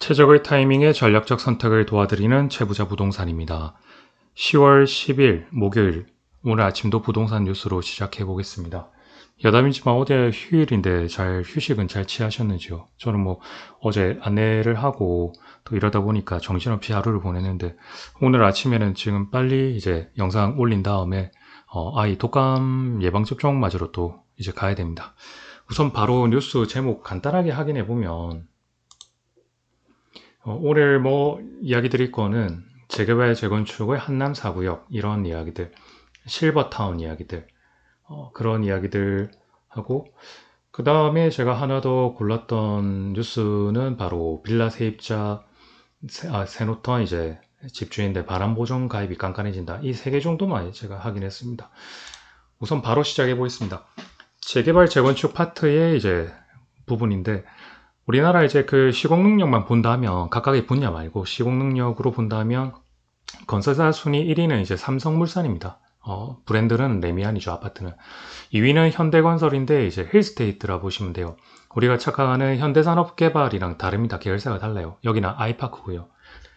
최적의 타이밍에 전략적 선택을 도와드리는 최부자 부동산입니다. 10월 10일 목요일 오늘 아침도 부동산 뉴스로 시작해 보겠습니다. 여담이지만 어제 휴일인데 휴식은 잘 취하셨는지요? 저는 어제 안내를 하고 또 이러다 보니까 정신없이 하루를 보냈는데 오늘 아침에는 지금 빨리 이제 영상 올린 다음에 아이 독감 예방접종 맞으러 또 이제 가야 됩니다. 우선 바로 뉴스 제목 간단하게 확인해 보면 오늘 이야기 드릴 거는 재개발 재건축의 한남 4구역 이런 이야기들, 실버타운 이야기들, 그런 이야기들 하고 그 다음에 제가 하나 더 골랐던 뉴스는 바로 빌라 세입자 세노턴 이제 집주인들 바람보정 가입이 깐깐해진다. 이 세 개 정도만 제가 확인했습니다. 우선 바로 시작해 보겠습니다. 재개발 재건축 파트의 이제 부분인데 우리나라 이제 그 시공 능력만 본다면 각각의 분야 말고 시공 능력으로 본다면 건설사 순위 1위는 이제 삼성물산입니다. 브랜드는 레미안이죠. 아파트는 2위는 현대건설인데 이제 힐스테이트라 보시면 돼요. 우리가 착각하는 현대산업개발이랑 다릅니다. 계열사가 달라요. 여기는 아이파크고요.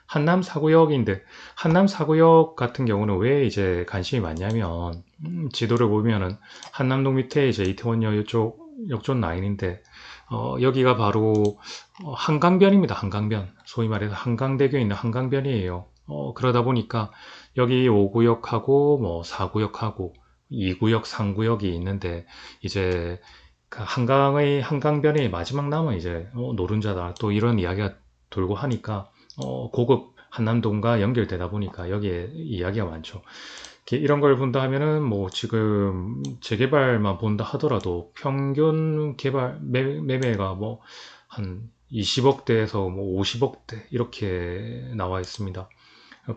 한남 4구역인데 한남 4구역 같은 경우는 왜 이제 관심이 많냐면 지도를 보면은 한남동 밑에 이제 이태원역 이쪽 역존 라인인데 여기가 바로 한강변입니다. 한강변. 소위 말해서 한강대교에 있는 한강변이에요. 그러다 보니까 여기 5구역하고 4구역하고 2구역, 3구역이 있는데 이제 그 한강변의 마지막 남은 이제 노른자다. 또 이런 이야기가 돌고 하니까 고급 한남동과 연결되다 보니까 여기에 이야기가 많죠. 이런 걸 본다 하면은 지금 재개발만 본다 하더라도 평균 개발 매매가 한 20억대에서 50억대 이렇게 나와 있습니다.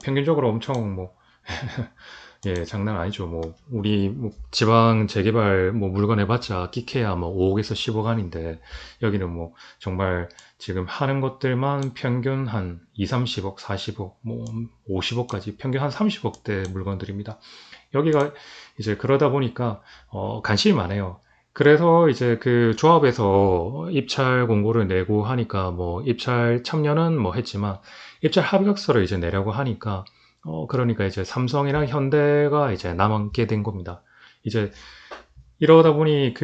평균적으로 엄청 예, 장난 아니죠. 우리 지방 재개발 물건 해봤자 끼케야 5억에서 10억 안인데 여기는 정말 지금 하는 것들만 평균 한 2, 30억, 40억, 50억까지 평균 한 30억대 물건들입니다. 여기가 이제 그러다 보니까 관심이 많아요. 그래서 이제 그 조합에서 입찰 공고를 내고 하니까 입찰 참여는 했지만 입찰 합격서를 이제 내려고 하니까 그러니까 이제 삼성이랑 현대가 이제 남게 된 겁니다. 이제 이러다 보니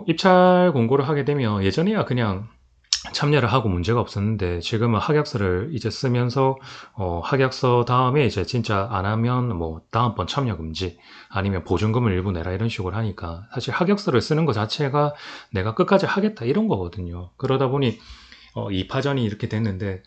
입찰 공고를 하게 되면 예전에야 그냥 참여를 하고 문제가 없었는데 지금은 합격서를 이제 쓰면서 합격서 다음에 이제 진짜 안 하면 다음번 참여 금지 아니면 보증금을 일부 내라 이런 식으로 하니까 사실 합격서를 쓰는 것 자체가 내가 끝까지 하겠다 이런 거거든요. 그러다 보니 2파전이 이렇게 됐는데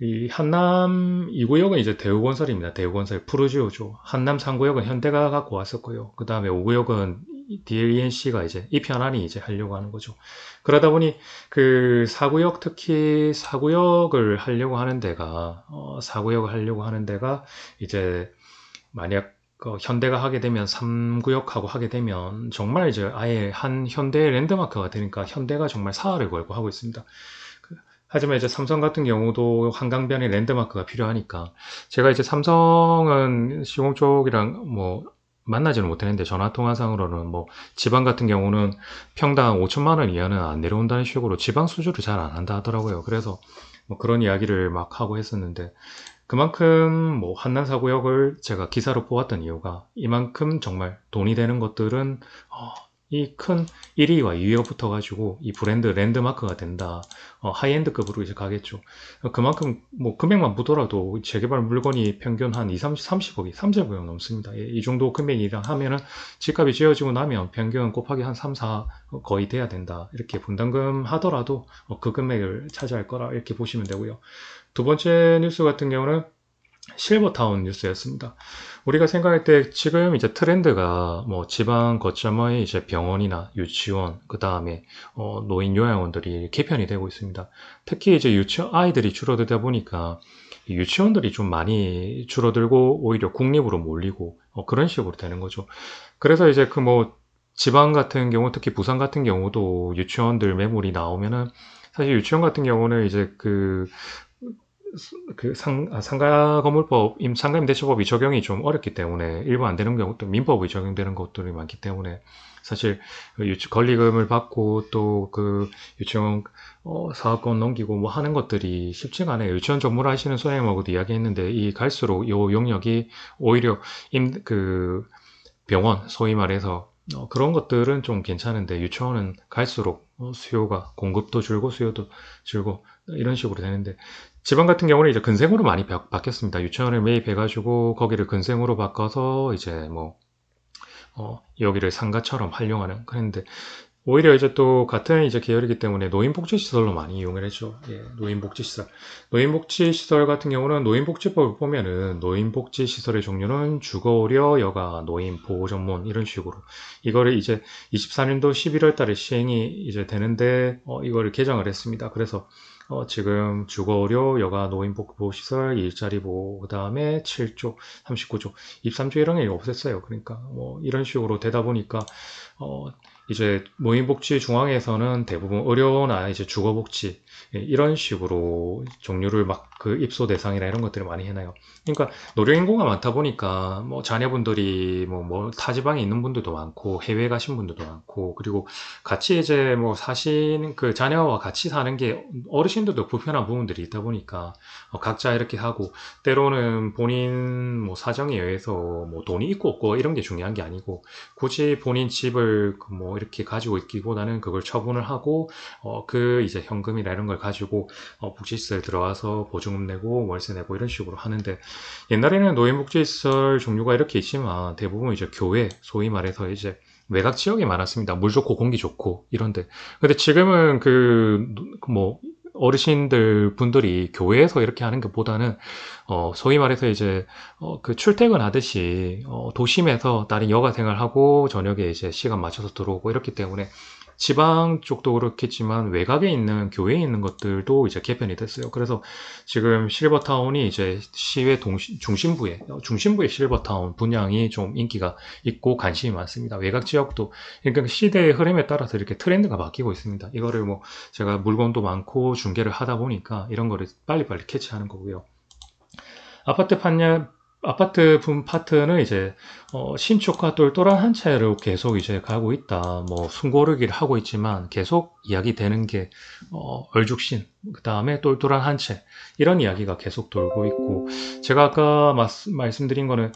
이 한남 2구역은 이제 대우건설입니다. 대우건설 푸르지오죠. 한남 3구역은 현대가 갖고 왔었고요. 그 다음에 5구역은 DLENC가 이제 이편안이 이제 하려고 하는 거죠. 그러다 보니 그 4구역 특히 4구역을 하려고 하는 데가 4구역을 하려고 하는 데가 이제 만약 현대가 하게 되면 3구역하고 하게 되면 정말 이제 아예 한 현대 랜드마크가 되니까 현대가 정말 사활을 걸고 하고 있습니다. 하지만 이제 삼성 같은 경우도 한강변에 랜드마크가 필요하니까 제가 이제 삼성은 시공 쪽이랑 만나지는 못했는데 전화통화상으로는 지방 같은 경우는 평당 5천만 원 이하는 안 내려온다는 식으로 지방 수주를 잘 안 한다 하더라고요. 그래서 그런 이야기를 막 하고 했었는데 그만큼 한남 4구역을 제가 기사로 뽑았던 이유가 이만큼 정말 돈이 되는 것들은 이 큰 1위와 2위가 붙어가지고 이 브랜드 랜드마크가 된다. 하이엔드급으로 이제 가겠죠. 그만큼 금액만 보더라도 재개발 물건이 평균 한 2, 30억이 30억이 넘습니다. 이 정도 금액이라 하면은 집값이 지어지고 나면 평균 곱하기 한 3, 4 거의 돼야 된다. 이렇게 분담금 하더라도 그 금액을 차지할 거라 이렇게 보시면 되고요. 두 번째 뉴스 같은 경우는 실버타운 뉴스였습니다. 우리가 생각할 때 지금 이제 트렌드가 지방 거점의 이제 병원이나 유치원, 그 다음에 노인 요양원들이 개편이 되고 있습니다. 특히 이제 유치원 아이들이 줄어들다 보니까 유치원들이 좀 많이 줄어들고 오히려 국립으로 몰리고 그런 식으로 되는 거죠. 그래서 이제 지방 같은 경우 특히 부산 같은 경우도 유치원들 매물이 나오면은 사실 유치원 같은 경우는 이제 상가건물법, 상가임대차법이 적용이 좀 어렵기 때문에 일부 안 되는 경우도 민법이 적용되는 것들이 많기 때문에 사실 권리금을 받고 또 그 유치원 사업권 넘기고 뭐 하는 것들이 쉽지가 않아요. 유치원 전문을 하시는 소장님하고도 이야기했는데 이 갈수록 요 용역이 오히려 그 병원 소위 말해서 그런 것들은 좀 괜찮은데 유치원은 갈수록 수요가 공급도 줄고 수요도 줄고 이런 식으로 되는데 지방 같은 경우는 이제 근생으로 많이 바뀌었습니다. 유치원을 매입해가지고 거기를 근생으로 바꿔서 이제 뭐 여기를 상가처럼 활용하는 그런데 오히려 이제 또 같은 이제 계열이기 때문에 노인복지시설로 많이 이용을 했죠. 예, 노인복지시설. 노인복지시설 같은 경우는 노인복지법을 보면은 노인복지시설의 종류는 주거의료, 여가, 노인, 보호전문 이런 식으로 이거를 이제 24년도 11월 달에 시행이 이제 되는데 이거를 개정을 했습니다. 그래서 지금 주거의료, 여가, 노인복지시설, 일자리 보호, 그 다음에 7조, 39조, 23조 이런 게 없앴어요. 그러니까 뭐 이런 식으로 되다 보니까 이제 노인복지 중앙에서는 대부분 의료나 이제 주거복지 이런 식으로 종류를 막 그 입소 대상이나 이런 것들을 많이 해놔요. 그러니까 노령인구가 많다 보니까 뭐 자녀분들이 뭐 타지방에 있는 분들도 많고 해외 가신 분들도 많고 그리고 같이 이제 뭐 사시는 그 자녀와 같이 사는 게 어르신들도 불편한 부분들이 있다 보니까 각자 이렇게 하고 때로는 본인 뭐 사정에 의해서 뭐 돈이 있고 없고 이런 게 중요한 게 아니고 굳이 본인 집을 뭐 이렇게 가지고 있기보다는 그걸 처분을 하고 그 이제 현금이나 이런 걸 가지고 복지시설 들어와서 보증금 내고 월세 내고 이런 식으로 하는데 옛날에는 노인복지시설 종류가 이렇게 있지만 대부분 이제 교회 소위 말해서 이제 외곽 지역이 많았습니다. 물 좋고 공기 좋고 이런데 근데 지금은 그 뭐 어르신들 분들이 교회에서 이렇게 하는 것보다는 소위 말해서 이제 그 출퇴근하듯이 도심에서 다른 여가 생활하고 저녁에 이제 시간 맞춰서 들어오고 이렇기 때문에 지방 쪽도 그렇겠지만 외곽에 있는 교회에 있는 것들도 이제 개편이 됐어요. 그래서 지금 실버타운이 이제 시외 중심부의 실버타운 분양이 좀 인기가 있고 관심이 많습니다. 외곽 지역도 그러니까 시대의 흐름에 따라서 이렇게 트렌드가 바뀌고 있습니다. 이거를 뭐 제가 물건도 많고 중개를 하다 보니까 이런 거를 빨리빨리 캐치하는 거고요. 아파트 판매 아파트 분 파트는 이제 신축과 똘똘한 한 채로 계속 이제 가고 있다. 뭐 숨고르기를 하고 있지만 계속 이야기되는 게 얼죽신 그 다음에 똘똘한 한 채 이런 이야기가 계속 돌고 있고 제가 아까 말씀드린 거는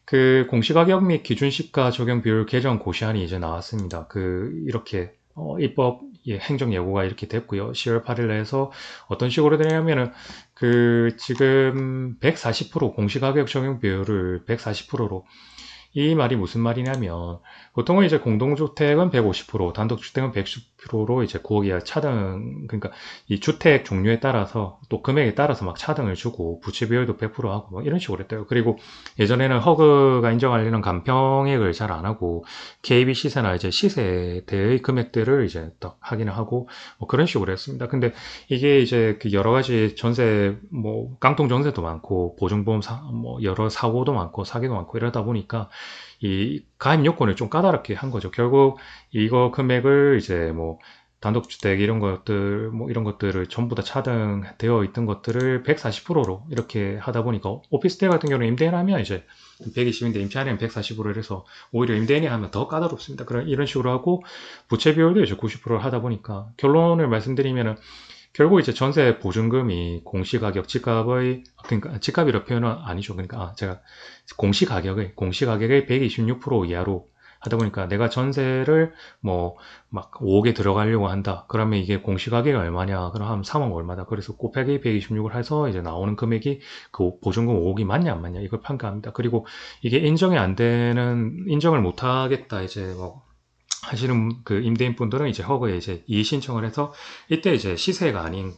그 공시가격 및 기준시가 적용 비율 개정 고시안이 이제 나왔습니다. 그 이렇게 입법 행정 예고가 이렇게 됐고요. 10월 8일 내에서 어떤 식으로 되냐면은 그 지금 140% 공시가격 적용 비율을 140%로 이 말이 무슨 말이냐면 보통은 이제 공동주택은 150%, 단독주택은 110%로 이제 9억 이하 차등 그러니까 이 주택 종류에 따라서 또 금액에 따라서 막 차등을 주고 부채 비율도 100% 하고 뭐 이런 식으로 했대요. 그리고 예전에는 허그가 인정하려는 간평액을 잘 안 하고 KB 시세나 이제 시세대의 금액들을 이제 딱 확인을 하고 뭐 그런 식으로 했습니다. 근데 이게 이제 그 여러 가지 전세 뭐 깡통 전세도 많고 보증보험 뭐 여러 사고도 많고 사기도 많고 이러다 보니까 이 가입 요건을 좀 까다롭게 한 거죠. 결국 이거 금액을 이제 뭐 단독주택 이런 것들 뭐 이런 것들을 전부 다 차등되어 있던 것들을 140%로 이렇게 하다 보니까 오피스텔 같은 경우는 임대인 하면 이제 120인데 임차인은 140으로 이래서 오히려 임대인이 하면 더 까다롭습니다. 그런 이런 식으로 하고 부채 비율도 이제 90%를 하다 보니까 결론을 말씀드리면은 결국 이제 전세 보증금이 공시가격 집값의 그러니까 집값이라 표현은 아니죠. 그러니까 제가 공시가격의 126% 이하로 하다 보니까 내가 전세를 뭐 막 5억에 들어가려고 한다. 그러면 이게 공시가격이 얼마냐? 그럼 한 3억 얼마다. 그래서 곱하기 126을 해서 이제 나오는 금액이 그 보증금 5억이 맞냐 안 맞냐 이걸 평가합니다. 그리고 이게 인정을 못 하겠다 이제 뭐 하시는 그 임대인 분들은 이제 허그에 이제 이의 신청을 해서 이때 이제 시세가 아닌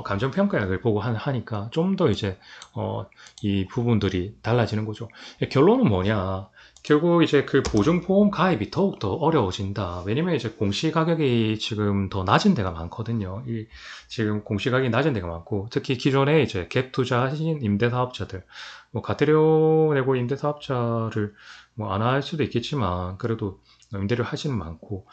감정평가액을 보고 하니까 좀 더 이제 이 부분들이 달라지는 거죠. 결론은 뭐냐? 결국 이제 그 보증보험 가입이 더욱더 어려워진다. 왜냐면 이제 공시가격이 지금 더 낮은 데가 많거든요. 지금 공시가격이 낮은 데가 많고, 특히 기존에 이제 갭 투자하신 임대사업자들, 뭐 가태료 내고 임대사업자를 뭐 안 할 수도 있겠지만, 그래도 임대료 하시는 많고,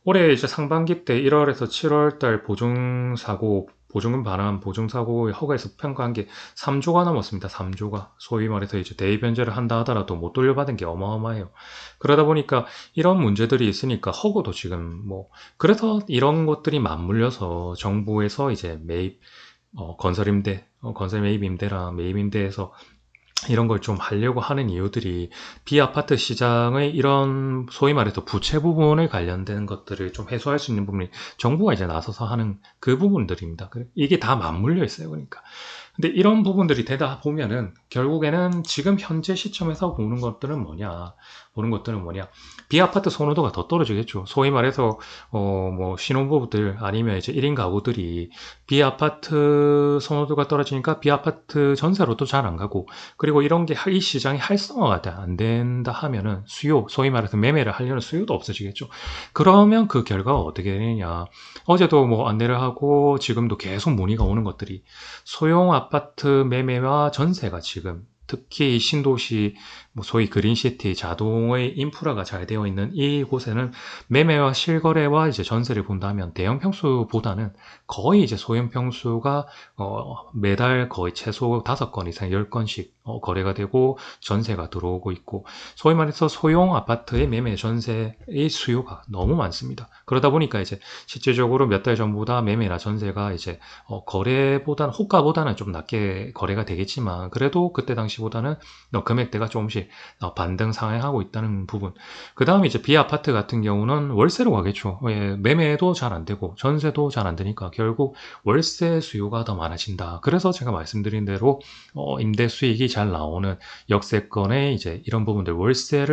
올해 이제 상반기 때 1월에서 7월 달 보증사고 보증금 반환, 보증사고 허가에서 평가한 게 3조가 넘었습니다. 3조가. 소위 말해서 이제 대의 변제를 한다 하더라도 못 돌려받은 게 어마어마해요. 그러다 보니까 이런 문제들이 있으니까 허구도 지금 뭐, 그래서 이런 것들이 맞물려서 정부에서 이제 매입, 건설임대, 건설 매입 임대랑 매입 임대에서 이런 걸 좀 하려고 하는 이유들이 비아파트 시장의 이런 소위 말해서 부채 부분을 관련된 것들을 좀 해소할 수 있는 부분이 정부가 이제 나서서 하는 그 부분들입니다. 이게 다 맞물려 있어요. 그러니까. 근데 이런 부분들이 되다 보면은 결국에는 지금 현재 시점에서 보는 것들은 뭐냐. 비아파트 선호도가 더 떨어지겠죠. 소위 말해서 뭐 신혼부부들 아니면 이제 1인 가구들이 비아파트 선호도가 떨어지니까 비아파트 전세로도 잘 안 가고, 그리고 이런 게 이 시장이 활성화가 안 된다 하면은 수요, 소위 말해서 매매를 하려는 수요도 없어지겠죠. 그러면 그 결과가 어떻게 되느냐. 어제도 뭐 안내를 하고 지금도 계속 문의가 오는 것들이 소형 아파트 매매와 전세가 지금 특히 신도시, 뭐 소위 그린시티, 자동의 인프라가 잘 되어 있는 이곳에는 매매와 실거래와 이제 전세를 본다면 대형 평수보다는 거의 이제 소형 평수가 매달 거의 최소 5건 이상 10건씩 거래가 되고 전세가 들어오고 있고, 소위 말해서 소형 아파트의 매매 전세의 수요가 너무 많습니다. 그러다 보니까 이제 실질적으로 몇 달 전보다 매매나 전세가 이제 거래보다는 호가보다는 좀 낮게 거래가 되겠지만 그래도 그때 당시보다는 금액대가 조금씩 반등 상향하고 있다는 부분. 그 다음에 이제 비아파트 같은 경우는 월세로 가겠죠. 예, 매매도 잘 안 되고 전세도 잘 안 되니까 결국 월세 수요가 더 많아진다. 그래서 제가 말씀드린 대로 임대 수익이 잘 나오는 역세권의 이제 이런 부분들 월세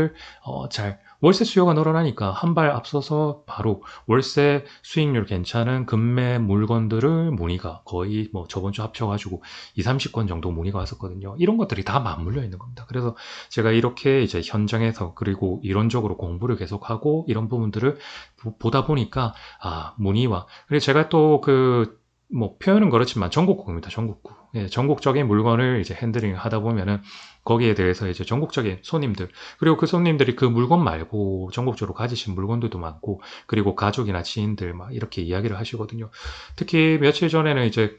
수요가 늘어나니까 한 발 앞서서 바로 월세 수익률 괜찮은 금매 물건들을 문의가 거의 뭐 저번 주 합쳐가지고 2, 30건 정도 문의가 왔었거든요. 이런 것들이 다 맞물려 있는 겁니다. 그래서 제가 이렇게 이제 현장에서 그리고 이론적으로 공부를 계속하고 이런 부분들을 보다 보니까 문의와, 그리고 제가 또 뭐 표현은 그렇지만 전국구입니다. 전국구. 예, 전국적인 물건을 이제 핸들링 하다 보면은 거기에 대해서 이제 전국적인 손님들, 그리고 그 손님들이 그 물건 말고 전국적으로 가지신 물건들도 많고, 그리고 가족이나 지인들 막 이렇게 이야기를 하시거든요. 특히 며칠 전에는 이제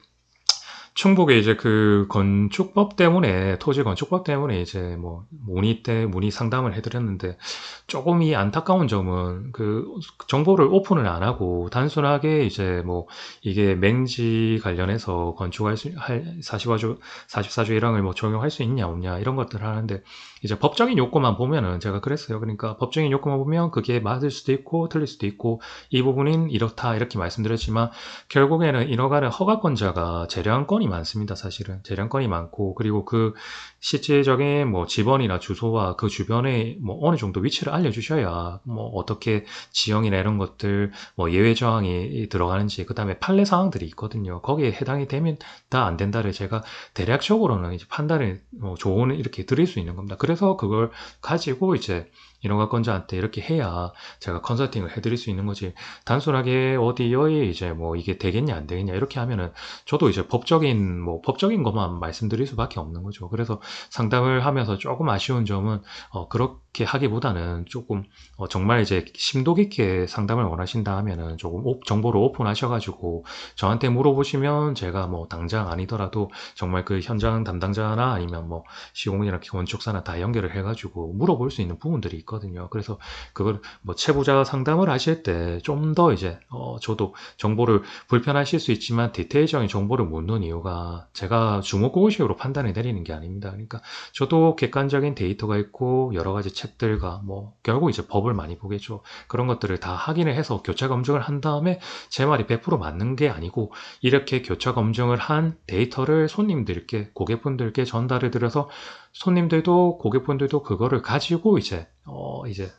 충북에 이제 그 건축법 때문에, 토지 건축법 때문에 이제 뭐 문의 상담을 해드렸는데, 조금 이 안타까운 점은 그 정보를 오픈을 안 하고 단순하게 이제 뭐 이게 맹지 관련해서 건축할 할 44조 1항을 뭐 적용할 수 있냐 없냐 이런 것들을 하는데, 이제 법적인 요건만 보면은 제가 그랬어요. 그러니까 법적인 요건만 보면 그게 맞을 수도 있고 틀릴 수도 있고 이 부분은 이렇다 이렇게 말씀드렸지만, 결국에는 인허가는 허가권자가 재량권이 많습니다. 사실은 재량권이 많고, 그리고 그 실질적인 뭐 집원이나 주소와 그 주변에 뭐 어느 정도 위치를 알려주셔야 뭐 어떻게 지형이나 이런 것들 뭐 예외 조항이 들어가는지, 그 다음에 판례 사항들이 있거든요. 거기에 해당이 되면 다 안 된다를 제가 대략적으로는 이제 판단을 조언을 이렇게 드릴 수 있는 겁니다. 그래서 그걸 가지고 이제 인허가권자한테 이렇게 해야 제가 컨설팅을 해드릴 수 있는 거지, 단순하게 어디에 이제 뭐 이게 되겠냐 안 되겠냐 이렇게 하면은 저도 이제 법적인 것만 말씀드릴 수밖에 없는 거죠. 그래서 상담을 하면서 조금 아쉬운 점은 그렇게 하기보다는 조금 정말 이제 심도 깊게 상담을 원하신다 하면은 조금 정보를 오픈하셔가지고 저한테 물어보시면 제가 뭐 당장 아니더라도 정말 그 현장 담당자나 아니면 뭐 시공이나 건축사나 다 연결을 해가지고 물어볼 수 있는 부분들이 있거든요. 그래서 그걸 뭐 채무자 상담을 하실 때 좀 더 이제 저도 정보를 불편하실 수 있지만 디테일적인 정보를 묻는 이유가 제가 주목구구식으로 판단을 내리는 게 아닙니다. 그러니까 저도 객관적인 데이터가 있고 여러 가지 책들과 뭐 결국 이제 법을 많이 보겠죠. 그런 것들을 다 확인을 해서 교차 검증을 한 다음에 제 말이 100% 맞는 게 아니고, 이렇게 교차 검증을 한 데이터를 손님들께, 고객분들께 전달을 드려서 손님들도 고객분들도 그거를 가지고 이제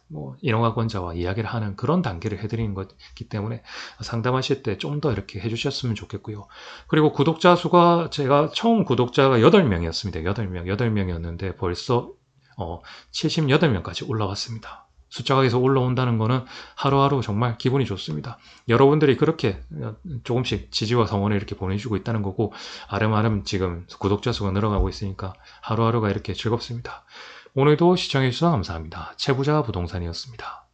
뭐 인허가권자와 이야기를 하는 그런 단계를 해드리는 거기 때문에 상담하실 때 좀 더 이렇게 해주셨으면 좋겠고요. 그리고 구독자 수가 제가 처음 구독자가 8명이었습니다. 8명이었는데 벌써 78명까지 올라왔습니다. 숫자가 계속 올라온다는 거는 하루하루 정말 기분이 좋습니다. 여러분들이 그렇게 조금씩 지지와 성원을 이렇게 보내주고 있다는 거고, 아름아름 지금 구독자 수가 늘어가고 있으니까 하루하루가 이렇게 즐겁습니다. 오늘도 시청해주셔서 감사합니다. 채부자 부동산이었습니다.